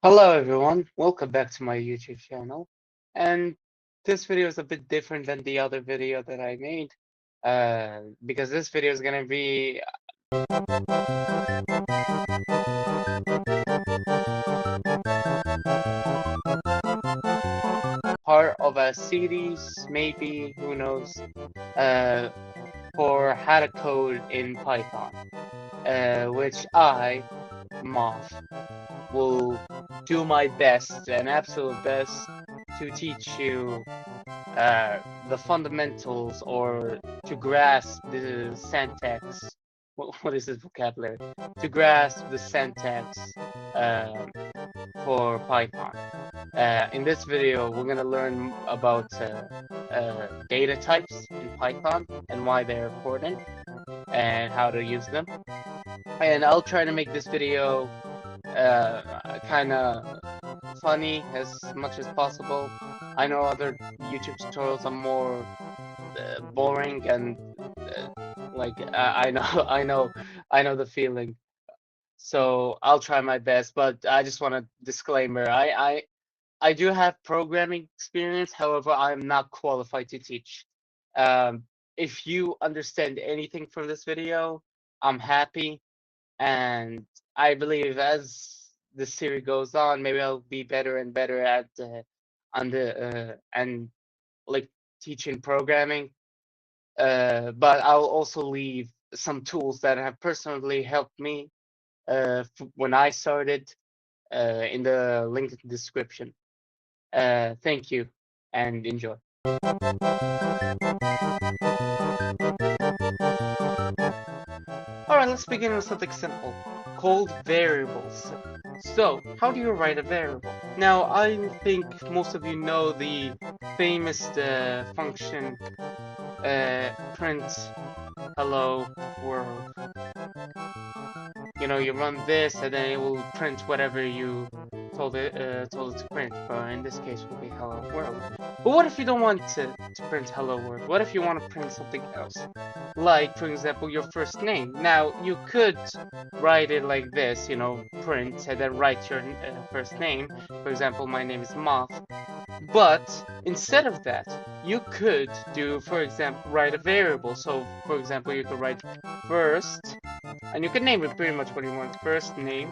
Hello everyone, welcome back to my YouTube channel. And this video is a bit different than the other video that I made, because this video is gonna be part of a series, maybe, who knows, uh, for how to code in Python, which I, Moth, will do my best, an absolute best, to teach you uh, the fundamentals or to grasp the syntax. What is this vocabulary? To grasp the syntax for Python. In this video, we're going to learn about data types in Python and why they're important and how to use them. And I'll try to make this video kind of funny as much as possible. I know other YouTube tutorials are more boring and I know I know the feeling. So I'll try my best, but I just want a disclaimer. I do have programming experience, however, I'm not qualified to teach. Um, if you understand anything from this video, I'm happy, and I believe as the series goes on, maybe I'll be better and better at and like teaching programming. But I'll also leave some tools that have personally helped me when I started in the link in the description. Thank you and enjoy. Alright, let's begin with something simple, called variables. So, how do you write a variable? Now, I think most of you know the famous function print hello world. You know, you run this and then it will print whatever you told it to print, but in this case it will be hello world. But what if you don't want to print hello world? What if you want to print something else? Like, for example, your first name. Now, you could write it like this, you know, print, and then write your first name. For example, my name is Moth. But instead of that, you could do, for example, write a variable. So, for example, you could write first, and you can name it pretty much what you want. First name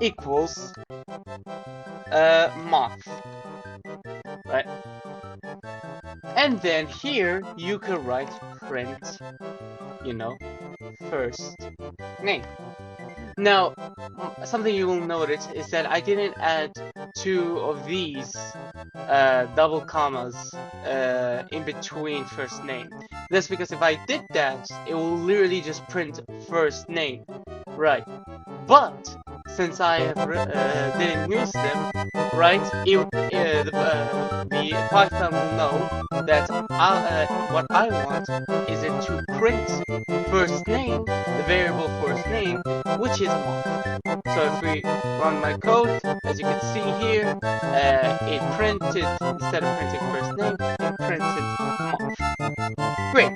equals Moth, right? And then here you could write print, you know, first name. Now, something you will notice is that I didn't add two of these double commas in between first name. That's because if I did that, it will literally just print first name, right? But since I didn't use them, right, the Python will know that what I want is it to print first name, the variable first name, which is Moth. So if we run my code, as you can see here, it printed, instead of printing first name, it printed Moth. Great.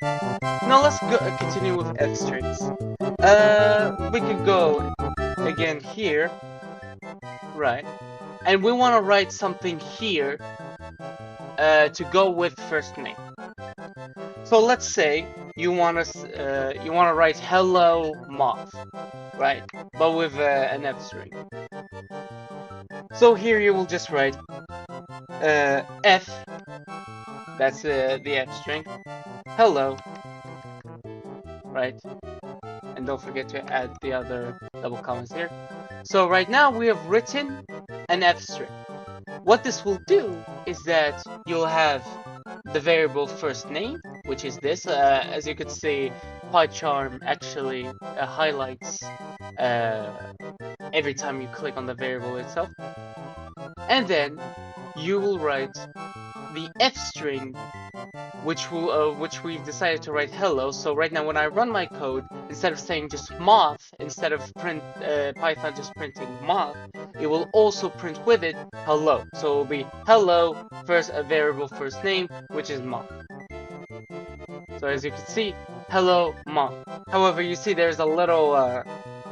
Now let's continue with f strings. We could go again here, right? And we want to write something here to go with first name. So let's say you want to write hello Moth, right? But with an f string. So here you will just write f. That's the f string. Hello, right? And don't forget to add the other double commas here. So right now we have written an f string. What this will do is that you'll have the variable first name, which is this. As you can see, PyCharm actually highlights every time you click on the variable itself. And then you will write the f string, which we've decided to write hello. So right now when I run my code, instead of saying just Moth, instead of Python just printing Moth, it will also print with it hello. So it will be hello first a variable first name, which is Moth. So as you can see, hello Moth. However, you see there's a little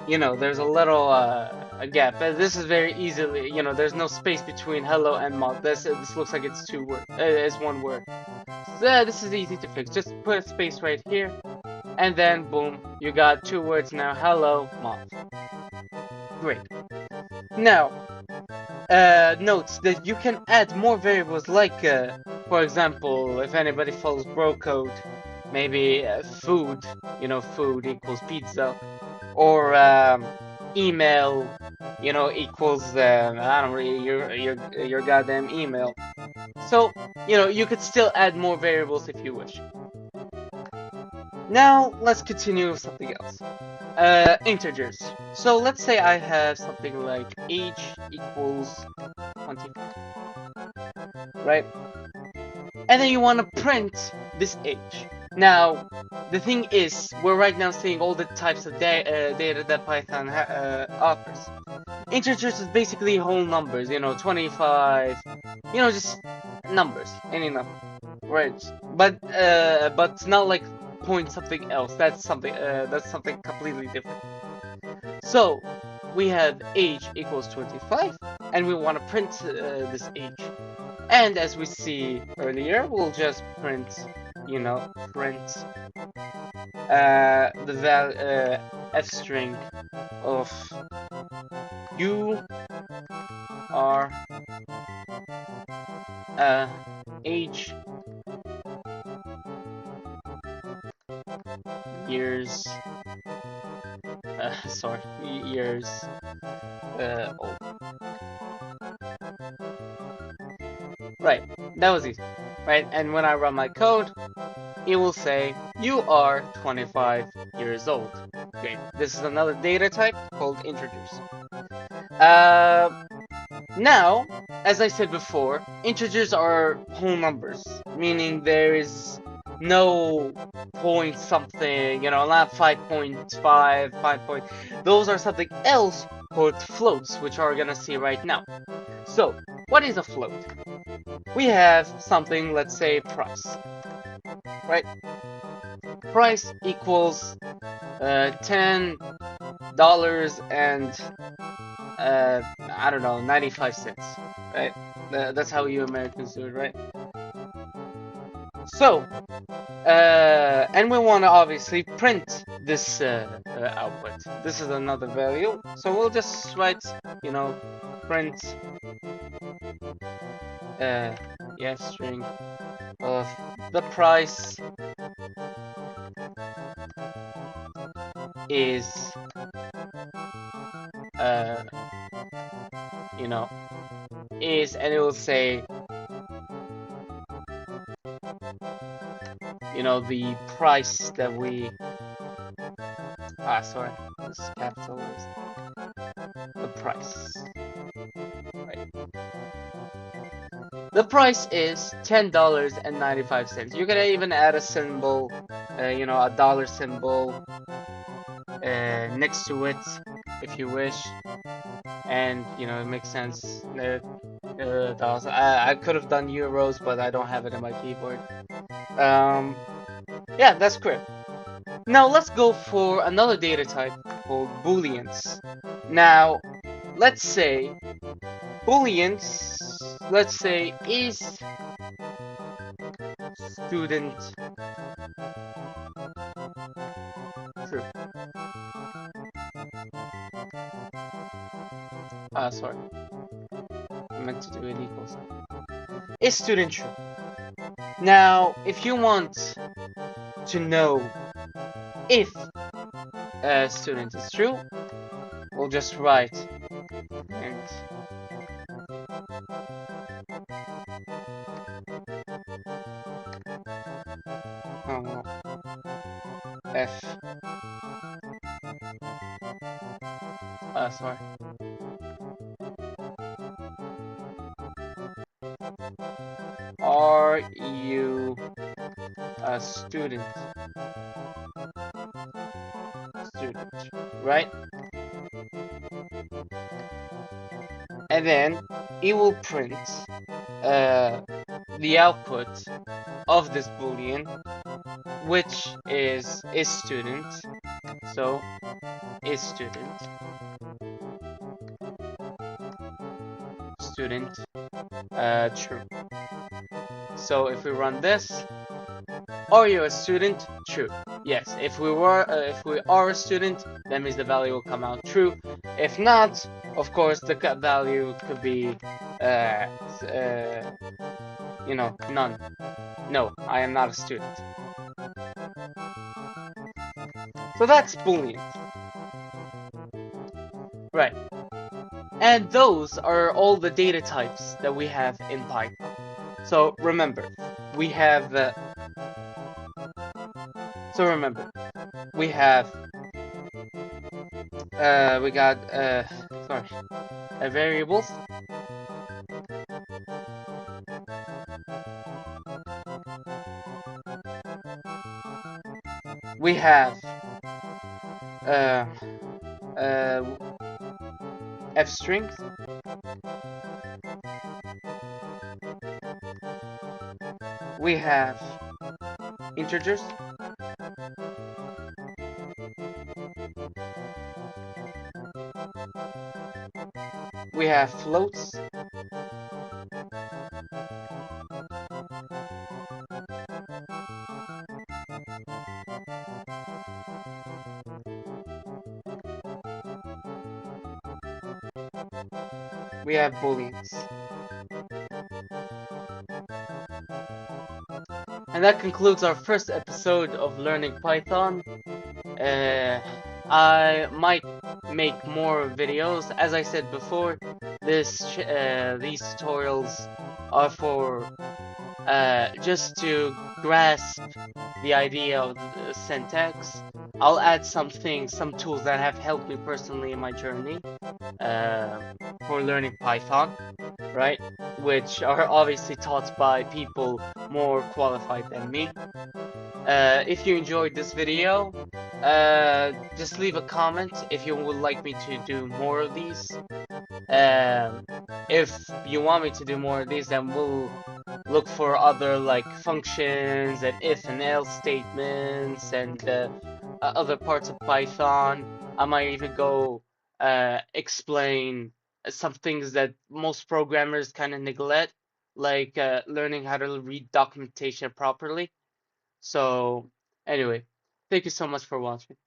you know, there's a little a gap. But this is very easily, you know, there's no space between hello and moth. This looks like it's two word, it's one word. So this is easy to fix. Just put a space right here, and then boom, you got two words now. Hello, moth. Great. Now, notes that you can add more variables, like, for example, if anybody follows bro code, maybe food, you know, food equals pizza, or email, you know, equals I don't really your goddamn email. So, you know, you could still add more variables if you wish. Now let's continue with something else. Integers. So let's say I have something like age equals 25, right? And then you want to print this age. Now, the thing is, we're right now seeing all the types of data that Python offers. Integers is basically whole numbers, you know, 25, you know, just numbers, any number, right? But not like point something else. That's something completely different. So we have age equals 25, and we want to print this age. And as we see earlier, we'll just print, you know, print the value f string of you are age years years old. Right, that was easy, right? And when I run my code, it will say you are 25 years old. Great. This is another data type called integers. Now, as I said before, integers are whole numbers, meaning there is no point something, you know, not 5.5, 5 point. Those are something else called floats, which we're gonna see right now. So, what is a float? We have something, let's say price, right? Price equals $10 and I don't know, 95 cents, right? That's how you Americans do it, right? So, and we want to obviously print this output. This is another value, so we'll just write, you know, print string of the price is you know, is, and it will say, you know, the price that we sorry, this is capitalized. The price, right? The price is $10.95. You can even add a symbol, you know, a dollar symbol next to it if you wish, and you know, it makes sense. I could have done euros, but I don't have it in my keyboard. Yeah, that's correct. Now let's go for another data type called booleans. Now, let's say booleans, let's say is student true. Sorry, I meant to do an equal sign. Is student true? Now, if you want to know if a student is true, we'll just write int f sorry. Are you a student? Student, right? And then it will print the output of this boolean, which is student. So is student. Student, true. So if we run this, are you a student? True. Yes. If we are a student, that means the value will come out true. If not, of course, the value could be, uh, none. No, I am not a student. So that's Boolean. Right. And those are all the data types that we have in Python. So remember, we have, we have, we got, sorry, variables. We have, uh, f strings. We have integers. We have floats. We have booleans. And that concludes our first episode of Learning Python. I might make more videos. As I said before, these tutorials are for just to grasp the idea of the syntax. I'll add some tools that have helped me personally in my journey for learning Python, right? Which are obviously taught by people more qualified than me. If you enjoyed this video, just leave a comment if you would like me to do more of these. If you want me to do more of these, then we'll look for other like functions and if and else statements and other parts of Python. I might even go explain some things that most programmers kind of neglect, like learning how to read documentation properly. So anyway, thank you so much for watching.